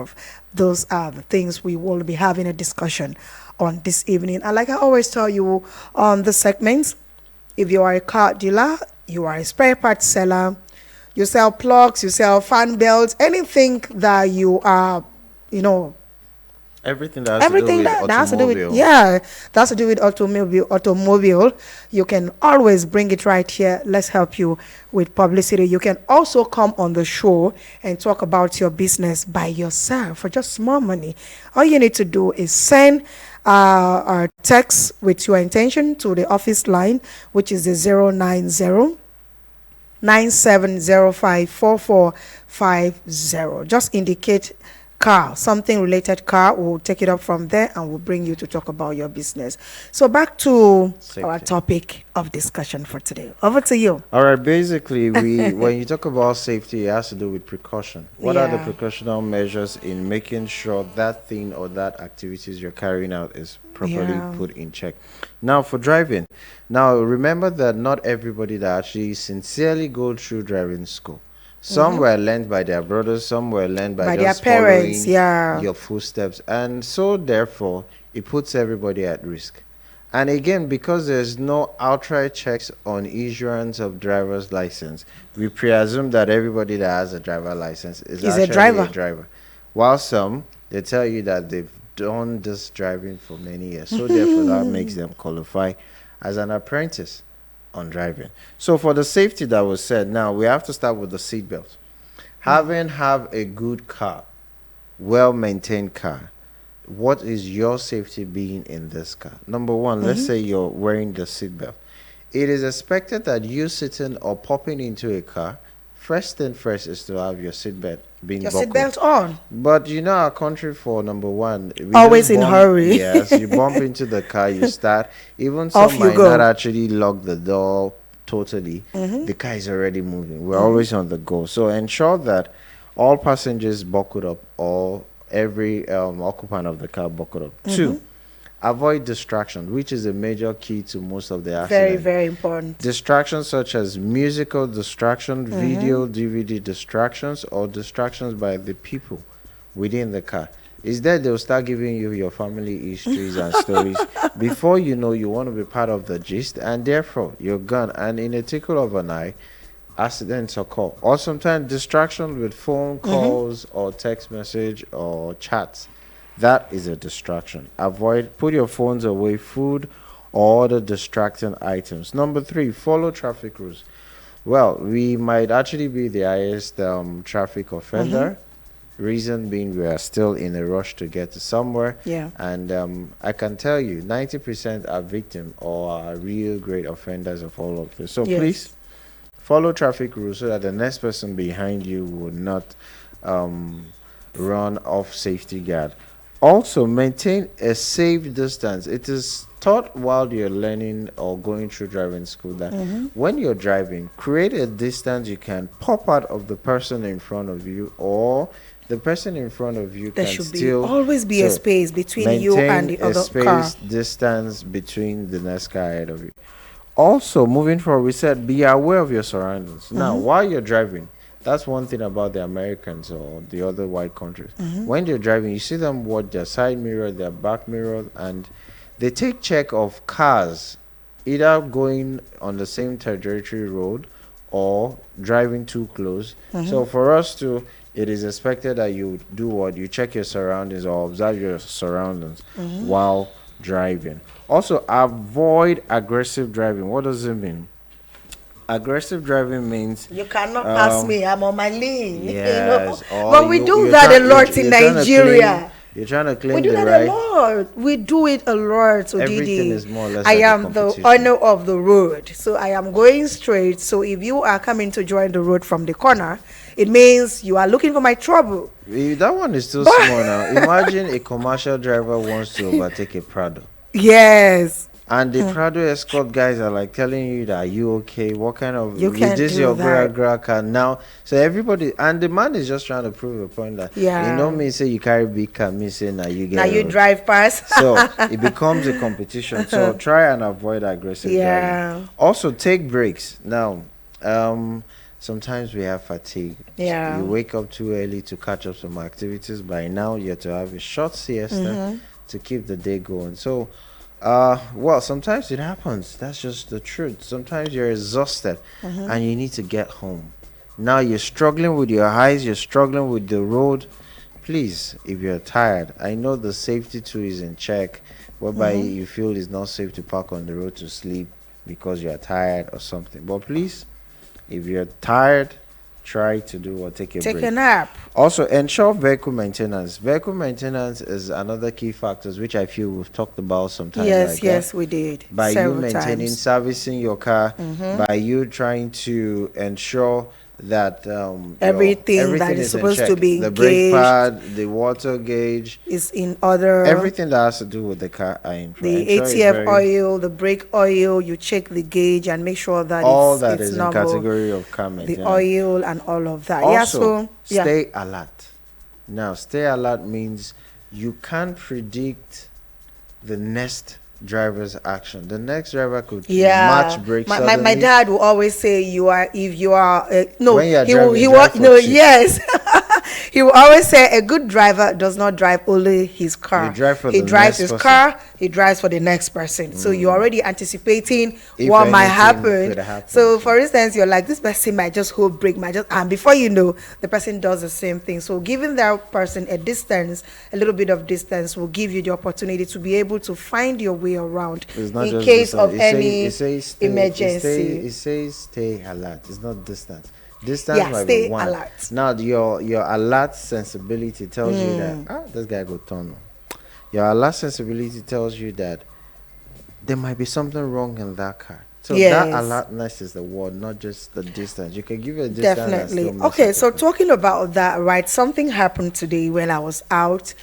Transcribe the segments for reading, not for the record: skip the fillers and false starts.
of those are the things we will be having a discussion on this evening. And like I always tell you on the segments, if you are a car dealer, you are a spare parts seller, you sell plugs, you sell fan belts, anything that you are, you know, Everything that has to do everything with that has to do with, automobile. yeah, that has to do with automobile, you can always bring it right here. Let's help you with publicity. You can also come on the show and talk about your business by yourself for just small money. All you need to do is send a text with your intention to the office line, which is the 090-9705-4450. Just indicate car, something related car. We'll take it up from there and we'll bring you to talk about your business. So back to our Safety. topic of discussion for today. Over to you. All right, basically, we when you talk about safety, it has to do with precaution. What are the Yeah. precautional measures in making sure that thing or that activities you're carrying out is properly Yeah. put in check? Now, for driving, now remember that not everybody that actually sincerely go through driving school. Some were learned by their brothers, some were learned by By their just parents, following yeah. your footsteps, and so therefore it puts everybody at risk. And again, because there's no outright checks on issuance of driver's license, we presume that everybody that has a driver license is Is a actually a driver. driver. While some, they tell you that they've done this driving for many years. So therefore, that makes them qualify as an apprentice on driving. So for the safety that was said, now we have to start with the seatbelt. Have a good car, well-maintained car, what is your safety being in this car? Number one, let's say you're wearing the seatbelt. It is expected that you sitting or popping into a car, first thing first is to have your seatbelt being Your buckled. seatbelt on. But you know our country, for number one, we Always just in bump, hurry. yes, you bump into the car, you start. Even Off some you might not go. actually lock the door totally. The car is already moving. We're always on the go. So ensure that all passengers buckled up, or every occupant of the car buckled up. Two, avoid distraction, which is a major key to most of the Very, accidents. very important. Distractions such as musical distraction, video, DVD distractions, or distractions by the people within the car. Is that they'll start giving you your family histories and stories. Before you know, you want to be part of the gist, and therefore you're gone. And in a tickle of an eye, accidents occur. Or sometimes distraction with phone calls or text message or chats. That is a distraction. Avoid, put your phones away, food or other distracting items. Number three, follow traffic rules. Well, we might actually be the highest traffic offender. Reason being, we are still in a rush to get to somewhere. Yeah. And I can tell you, 90% are victim or are real great offenders of all of this. So Yes. please follow traffic rules so that the next person behind you will not run off safety guard. Also, maintain a safe distance. It is taught while you're learning or going through driving school that when you're driving, create a distance you can pop out of the person in front of you, or the person in front of you There can should be still always be a so space between you and the maintain a other space car. distance between the next car ahead of you. Also, moving forward, we said be aware of your surroundings. Now, while you're driving, that's one thing about the Americans or the other white countries. When they're driving, you see them watch their side mirror, their back mirror, and they take check of cars either going on the same territory road or driving too close. So for us to, it is expected that you do what? You check your surroundings or observe your surroundings while driving. Also, avoid aggressive driving. What does it mean? Aggressive driving means You cannot pass Um, me. I'm on my lane. yes, or But we you- do you're that a try- lot you're in trying to Nigeria. you're trying to We claim do the that a right. lot. We do it a lot. So Everything Didi, is more or less I like a am the competition. owner of the road. So I am going straight. So if you are coming to join the road from the corner, it means you are looking for my trouble. That one is still small now. Imagine a commercial driver wants to overtake a Prado. Yes. And the Prado escort guys are like telling you that, are you okay? What kind of You is can't this do your that. gra car now? So everybody, and the man is just trying to prove a point that Yeah. you know me say you carry big car, me say now you get Now you road. drive past. So it becomes a competition. So try and avoid aggressive Yeah. driving. Also take breaks. Now, sometimes we have fatigue. Yeah. You wake up too early to catch up some activities. By now, you have to have a short siesta to keep the day going. So, well, sometimes it happens. That's just the truth. Sometimes you're exhausted and you need to get home. Now you're struggling with your eyes, you're struggling with the road. Please, if you're tired, I know the safety too is in check, whereby you feel it's not safe to park on the road to sleep because you're tired or something. But please, if you're tired, try to do or take a Take break. a nap. Also, ensure vehicle maintenance. Vehicle maintenance is another key factors which I feel we've talked about sometimes. Yes, like yes, we did. by you Several maintaining, times. servicing your car, by you trying to ensure that Everything that everything is is in supposed to check. be The brake gauged pad, the water gauge, is in order. everything that has to do with the car. The Ensure is ATF very, oil, the brake oil, you check the gauge and make sure that all it's that it's is in normal. category of car The maintenance. oil and all of that. Yeah, Also, so yeah. stay alert. Now, stay alert means you can't predict the next driver's action. The next driver could Yeah, match brake my suddenly. dad will always say you are if you are no When you are he will driving, he drive will for no cheap. yes he will always say a good driver does not drive only his car. You drive for He the drives next his person. car. He drives for the next person. So you're already anticipating If what might anything happen. could happen. So for instance, you're like this person might just hold brake, might just and before you know the person does the same thing. So giving that person a distance, a little bit of distance, will give you the opportunity to be able to find your way around It's not in just case distance. of any It says stay, emergency. It says stay alert. It's not distance. Distance Yeah, might stay be one. alert. Now your alert sensibility tells you that this guy go turn. Your alert sensibility tells you that there might be something wrong in that car. So that Yes. alertness is the word, not just the distance. You can give it a distance. And Definitely. still miss Okay, it. so talking about that, right? Something happened today when I was out,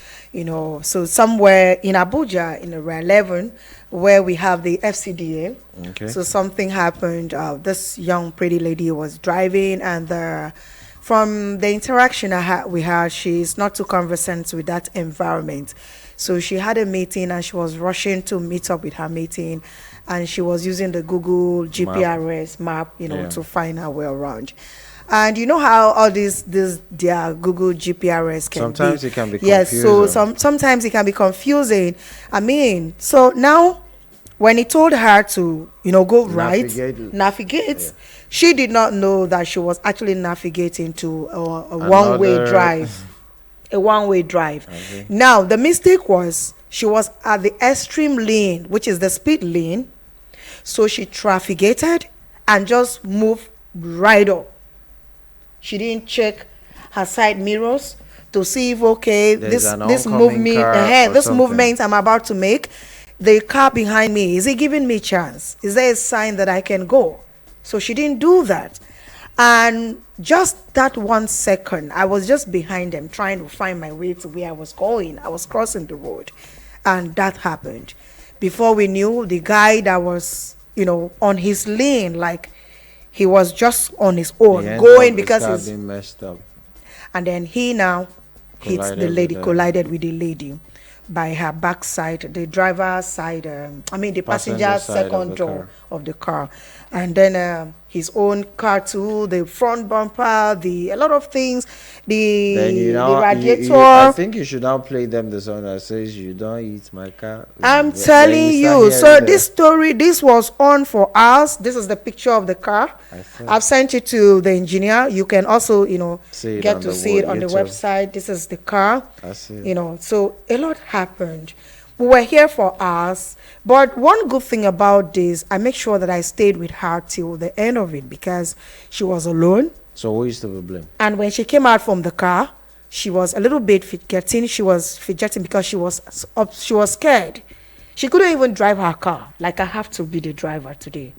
so somewhere in Abuja in area 11, where we have the FCDA. Okay. So something happened. This young pretty lady was driving, and from the interaction we had, she's not too conversant with that environment. So she had a meeting, and she was rushing to meet up with her meeting, and she was using the Google GPRS map, Yeah. to find her way around. And you know how all these their Google GPRS can Sometimes be. it can be Yes, so confusing. sometimes it can be confusing. I mean, so now when he told her to, go right, navigate, she did not know that she was actually navigating to a one-way Another- drive. A one-way drive. Okay. Now, the mistake was she was at the extreme lane, which is the speed lane. So she trafficated and just moved right up. She didn't check her side mirrors to see if There's an this oncoming movement car or this something. movement I'm about to make, the car behind me, is it giving me chance? Is there a sign that I can go? So she didn't do that. And just that 1 second, I was just behind them trying to find my way to where I was going. I was crossing the road, and that happened. Before we knew, the guy that was on his lane, like he was just on his own The end going of the because car he's being messed up. and then he now hits Collided the lady, with her. collided with the lady by her backside, the driver's side, the passenger Passenger side of second the door car. of the car. And then his own car too, the front bumper, a lot of things, Then the I radiator. think you should now play them the song that says "You don't eat my car." I'm Then telling start you. So hearing this story, this was on for us. This is the picture of the car. I see. I've sent it to the engineer. You can also, See it get on to the see it on the YouTube. website. This is the car. I see. So a lot happened. We were here for hours, but one good thing about this, I make sure that I stayed with her till the end of it because she was alone. So who is to be blamed? And when she came out from the car, she was a little bit fidgeting. She was fidgeting because she was scared. She couldn't even drive her car. Like, I have to be the driver today.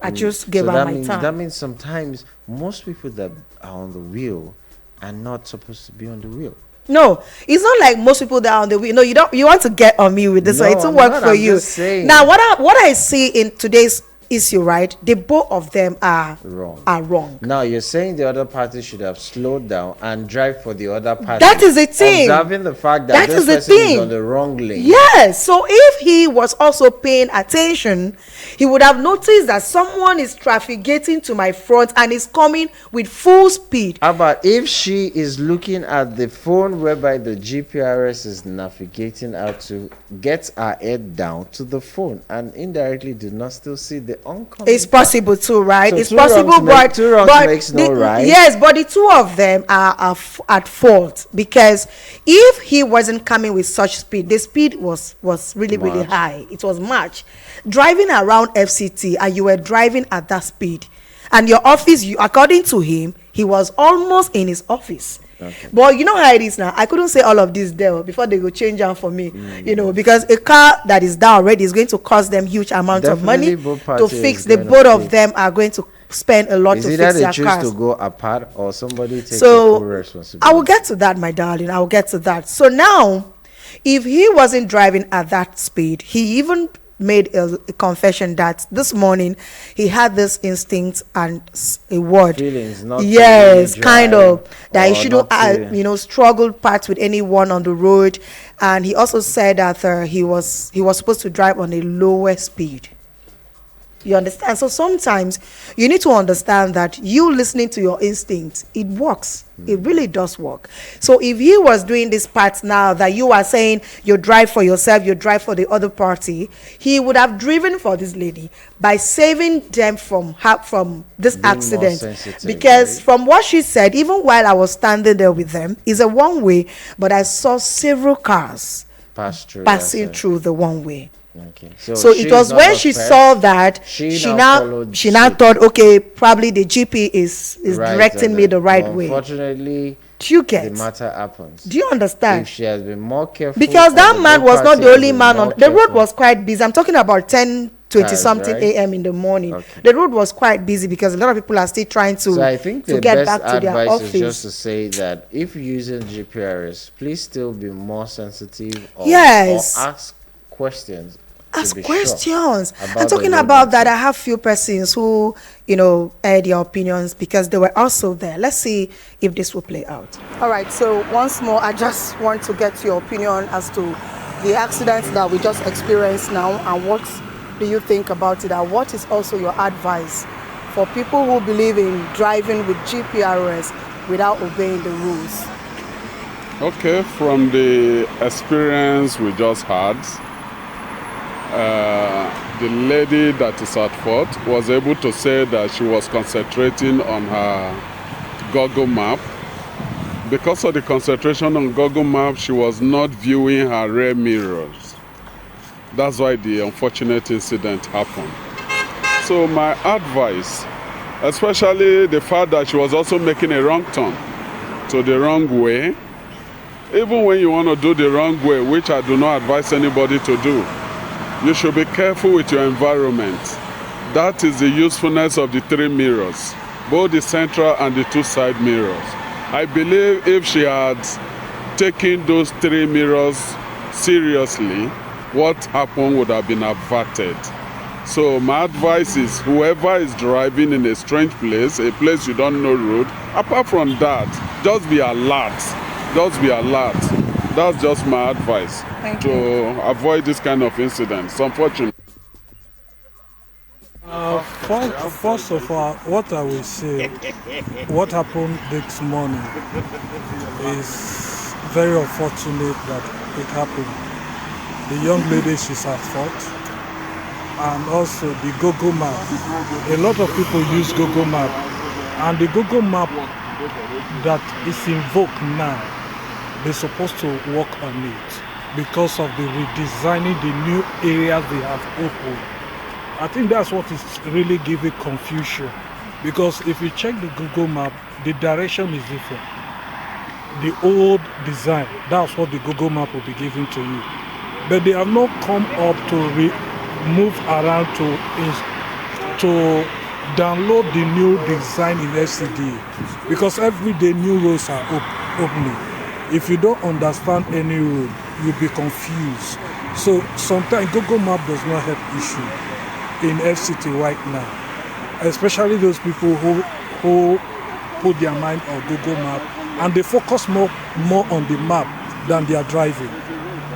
I just gave her my time. That means sometimes most people that are on the wheel are not supposed to be on the wheel. No, it's not like most people that are on the wheel. No, you don't. You want to get on me with this one. It No, won't I'm work not, for I'm you. just saying. Now, what I see in today's issue, right? The both of them are Wrong. wrong. Now you're saying the other party should have slowed down and drive for the other party. That is the thing. Observing the fact that this is the person is thing. on the wrong lane. Yes. So if he was also paying attention, he would have noticed that someone is trafficating to my front and is coming with full speed. How about if she is looking at the phone whereby the GPRS is navigating out to get her head down to the phone and indirectly did not still see the oncoming? It's possible too, right? So it's two possible, wrongs but two wrongs but makes no right. Yes, but the two of them are at fault, because if he wasn't coming with such speed, the speed was really Much. high. It was much. Driving around FCT and you were driving at that speed, and your office, according to him, he was almost in his office. Okay. But you know how it is now. I couldn't say all of this there before they go change them for me. You know, because a car that is down already is going to cost them huge amount of money Definitely both to parties fix. is The going to both pay. of them are going to spend a lot Is to either fix they their choose cars. to go apart or somebody takes the So full responsibility? I will get to that, my darling. I will get to that. So now, if he wasn't driving at that speed, he even made a confession that this morning he had this instinct and a word. Feelings, not to Yes, really kind drive of that he or shouldn't, not to- struggle parts with anyone on the road. And he also said that he was supposed to drive on a lower speed. You understand? So sometimes you need to understand that you listening to your instincts, it works. It really does work. So if he was doing this part now that you are saying you drive for yourself, you drive for the other party, he would have driven for this lady by saving them from this Being more accident. sensitive, Because right? from what she said, even while I was standing there with them, it's a one way, but I saw several cars passing passing through the one way. Okay. So she it is was not when the she first. saw that She she now now followed suit. thought, okay, probably the GP is Right, directing me the right way. Unfortunately, Do you the get? matter happens. Do you understand? If she has been more careful, Because or that the man both was not parties the have only been man more on the road. careful. Was quite busy. I'm talking about 10:20 Cars, something right? a.m. in the morning. Okay. The road was quite busy because a lot of people are still trying to So I think to the get best back to their advice is just office. to say that if using GPRS, please still be more sensitive Yes. or ask questions. to Ask be sure questions. about I'm the talking road about that. itself. I have few persons who, aired their opinions because they were also there. Let's see if this will play out. All right. So once more, I just want to get your opinion as to the accidents that we just experienced now, and what do you think about it, and what is also your advice for people who believe in driving with GPRS without obeying the rules? Okay, from the experience we just had, the lady that is at fault was able to say that she was concentrating on her Google map. Because of the concentration on Google map, she was not viewing her rear mirrors. That's why the unfortunate incident happened. So my advice, especially the fact that she was also making a wrong turn to the wrong way, even when you want to do the wrong way, which I do not advise anybody to do, you should be careful with your environment. That is the usefulness of the three mirrors, both the central and the two side mirrors. I believe if she had taken those three mirrors seriously, what happened would have been averted. So my advice is whoever is driving in a strange place, a place you don't know road, apart from that, just be alert. Just be alert. That's just my advice to avoid this kind of incidents, unfortunately. First of all, what I will say, what happened this morning is very unfortunate that it happened. The young lady, she's at fault. And also the Google map. A lot of people use Google map. And the Google map that is invoked now, they're supposed to work on it because of the redesigning the new areas they have opened. I think that's what is really giving confusion, because if you check the Google map, the direction is different. The old design, that's what the Google map will be giving to you. But they have not come up to move around to download the new design in FCD, because every day new roads are opening. If you don't understand any road, you'll be confused. So sometimes Google Map does not help issue. in FCT right now, especially those people who put their mind on Google Map and they focus more on the map than they are driving.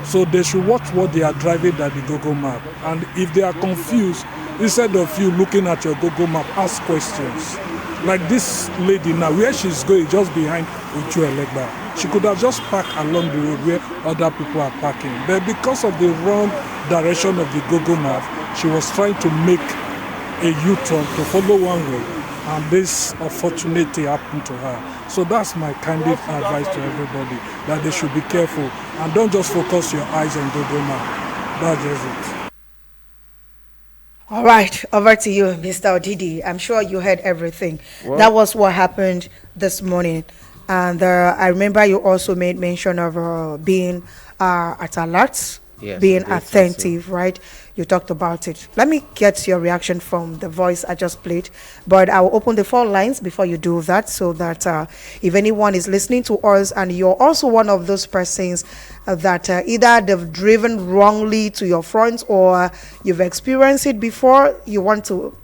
So they should watch what they are driving than the Google Map. And if they are confused, instead of you looking at your Google Map, ask questions. Like this lady now, where she's going, just behind Uchu Elegba. She could have just parked along the road where other people are parking. But because of the wrong direction of the Google Map, she was trying to make a U-turn to follow one way. And this unfortunately happened to her. So that's my candid advice to everybody, that they should be careful and don't just focus your eyes on Google Map. That's just it. All right, over to you, Mr. Odidi. I'm sure you heard everything. Well, that was what happened this morning. And I remember you also made mention of being at alert, yes, being I did say so. attentive, right? You talked about it. Let me get your reaction from the voice I just played. But I will open the phone lines before you do that, so that if anyone is listening to us and you're also one of those persons that either they've driven wrongly to your front or you've experienced it before, you want to,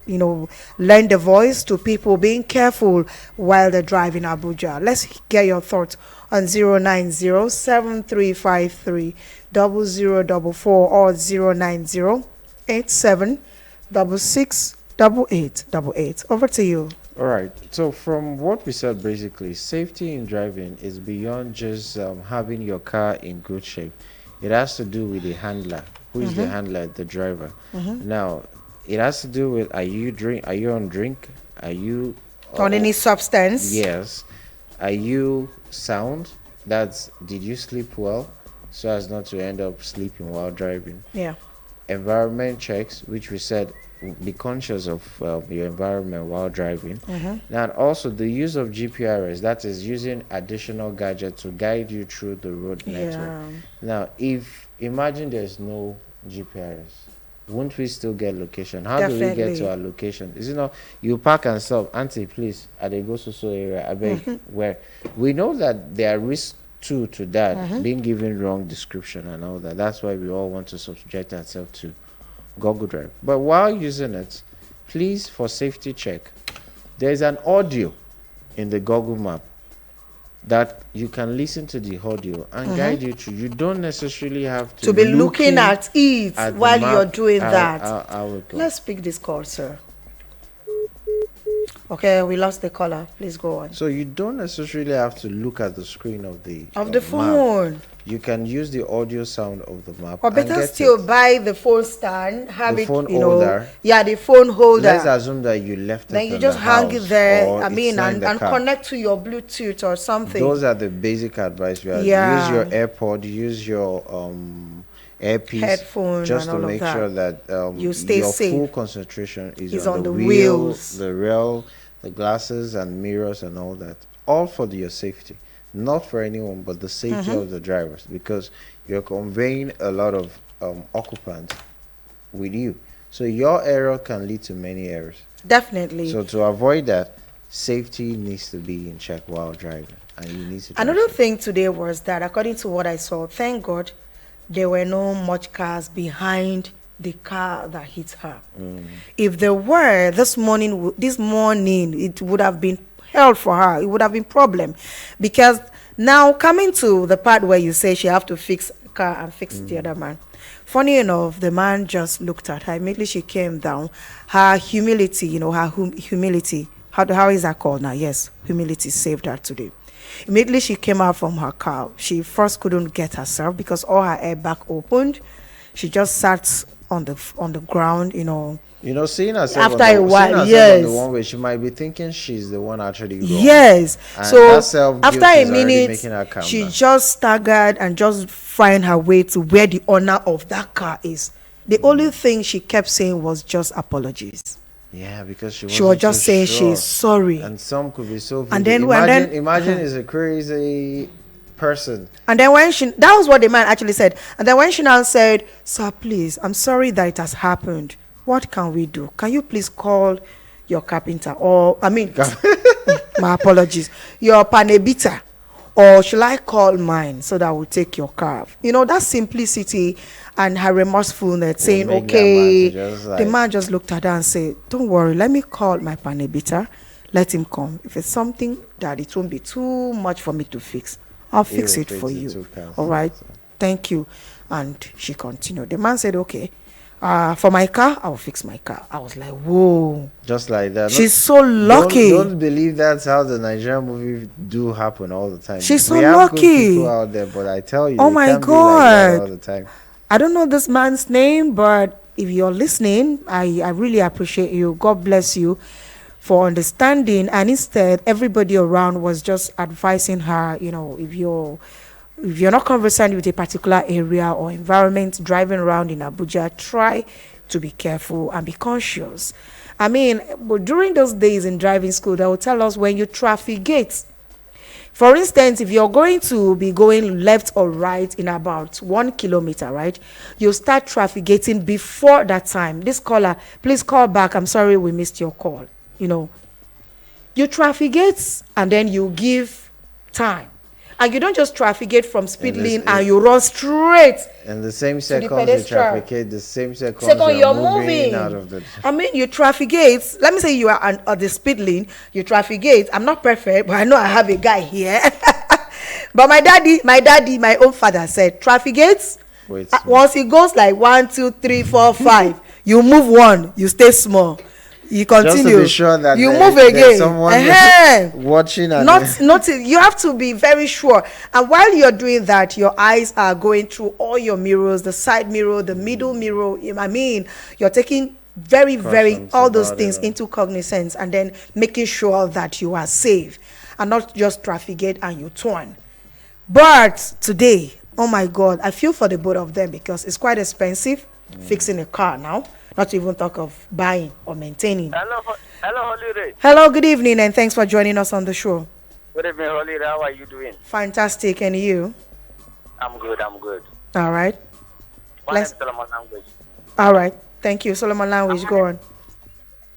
lend the voice to people being careful while they're driving Abuja. Let's get your thoughts on 090-7353-0044 or 090-8766-8888. Over to you. All right. So from what we said, basically, safety in driving is beyond just having your car in good shape. It has to do with the handler. Who is the handler? The driver. Now, it has to do with, are you on drink? Are you On any substance? Yes. Are you sound? Did you sleep well so as not to end up sleeping while driving? Yeah. Environment checks, which we said, be conscious of your environment while driving. Now, also the use of GPRS, that is using additional gadgets to guide you through the road network. Now, imagine there's no GPRS, won't we still get location? How do we get to our location? Is it not you park and stop, auntie, please, they go so area, I beg, where? We know that there are risks to that, being given wrong description and all that. That's why we all want to subject ourselves to Google Drive. But while using it, please, for safety check, there's an audio in the Google Map that you can listen to the audio and guide you through. You don't necessarily have to be looking at it while you're doing that. Let's pick this call, sir. Okay, we lost the caller. Please go on. So you don't necessarily have to look at the screen of the phone. Map. You can use the audio sound of the map. Or better still, buy the phone stand, have the it, phone holder. Yeah, the phone holder. Let's assume that you left it. Then you just hang it there. And car. Connect to your Bluetooth or something. Those are the basic advice we have. Use your AirPod. Use your earpiece, headphone, just to make sure that you stay your safe. full concentration is on the wheel, wheels, the rail, the glasses and mirrors and all that, all for your safety, not for anyone but the safety of the drivers, because you're conveying a lot of occupants with you, so your error can lead to many errors. Definitely. So to avoid that, safety needs to be in check while driving, and you need to another thing today was that, according to what I saw, thank God there were no much cars behind the car that hit her. If there were, this morning it would have been hell for her. It would have been problem, because now coming to the part where you say she have to fix the car and fix the other man. Funny enough, the man just looked at her. Immediately she came down. Her humility, humility. How is that called now? Yes, humility saved her today. Immediately she came out from her car. She first couldn't get herself because all her airbag opened. She just sat on the ground, seeing herself after a while, yes, on the one way, she might be thinking she's the one actually wrong. Yes. And so after a minute, she just staggered and just find her way to where the owner of that car is. The only thing she kept saying was just apologies. Yeah, because she was just saying she's sorry. And some could be so. And then imagine is a crazy person. And then that was what the man actually said. And then when she now said, "Sir, please, I'm sorry that it has happened. What can we do? Can you please call your carpenter, or my apologies, your panebita, or should I call mine so that I will take your car? You know, that simplicity and her remorsefulness, Will saying, make that man to okay, just the like, man just looked at her and said, don't worry, let me call my panebiter, let him come. If it's something that it won't be too much for me to fix, I'll he fix will it fix for it you. too fast. All right, So, thank you. And she continued. The man said, okay, for my car, I'll fix my car. I was like, whoa, just like that. she's so lucky. Don't believe that's how the Nigerian movie do happen all the time. She's so We have good people lucky. out there, but I tell you, Oh it my can't be like that all God. the time. I don't know this man's name, but if you're listening, I really appreciate you. God bless you for understanding. And instead, everybody around was just advising her, you know, if you're not conversant with a particular area or environment driving around in Abuja, try to be careful and be conscious. I mean, but during those days in driving school, they will tell us when you traffic gates. For instance, if you're going to be going left or right in about 1 kilometer, right, you start traffic gating before that time. This caller, please call back. I'm sorry we missed your call. You know, you traffic gates and then you give time. And you don't just traffic gate from speed And this, lane and you run straight. and the same the seconds you pedestrian. traffic, the same seconds Second, you're you're moving out moving. of the. I mean, you traffic gates. Let me say you are at the speed lane. You traffic gates. I'm not perfect, but I know I have a guy here. But my own father said traffic gates. Wait, Once it goes like 1, 2, 3, 4, 5, you move one, you stay small. You continue. just to be sure that you there- move there's again. someone watching and Not you have to be very sure. And while you're doing that, your eyes are going through all your mirrors, the side mirror, the middle mirror. I mean, you're taking very Cautions all those about things it. into cognizance and then making sure that you are safe and not just traffic gate and you turn. But today, oh my God, I feel for the both of them because it's quite expensive fixing a car now, not to even talk of buying or maintaining. Hello, Holy Ray. Hello, good evening, and thanks for joining us on the show. Good evening, Holy Ray. How are you doing? Fantastic, and you? I'm good. All right. My name is Solomon Language. All right. Thank you, Solomon Language. Go on.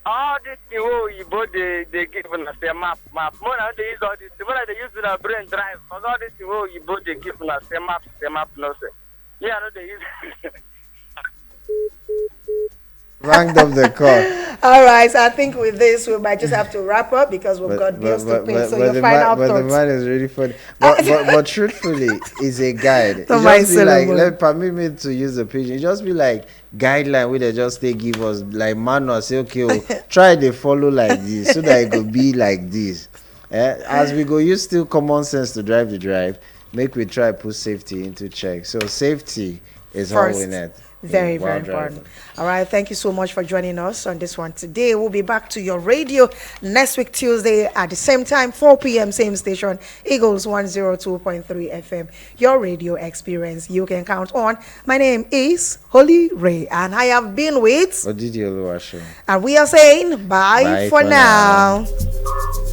All this thing you both they give us a map. More than they use all this. More than they use their brain drive. Because all this thing you both they give us a map, no sir. Yeah, no they use. ranked up the call. All right. So I think with this, we might just have to wrap up because we've got bills to pay. So your final the thoughts. man is really funny. But truthfully, is a guide. It Oh my just be like, Solomon. permit me to use the pigeon. It just be like guideline where they just they give us like manual. Say okay, try they follow like this so that it could be like this. As we go, use still common sense to drive the drive. Make we try put safety into check. So safety is all First. we need. Very while important. driving. All right. Thank you so much for joining us on this one today. We'll be back to your radio next week, Tuesday at the same time, 4 p.m., same station, Eagles 102.3 FM, your radio experience you can count on. My name is Holy Ray, and I have been with, Odidi Oluwaseun. and we are saying bye, Bye for for now. now.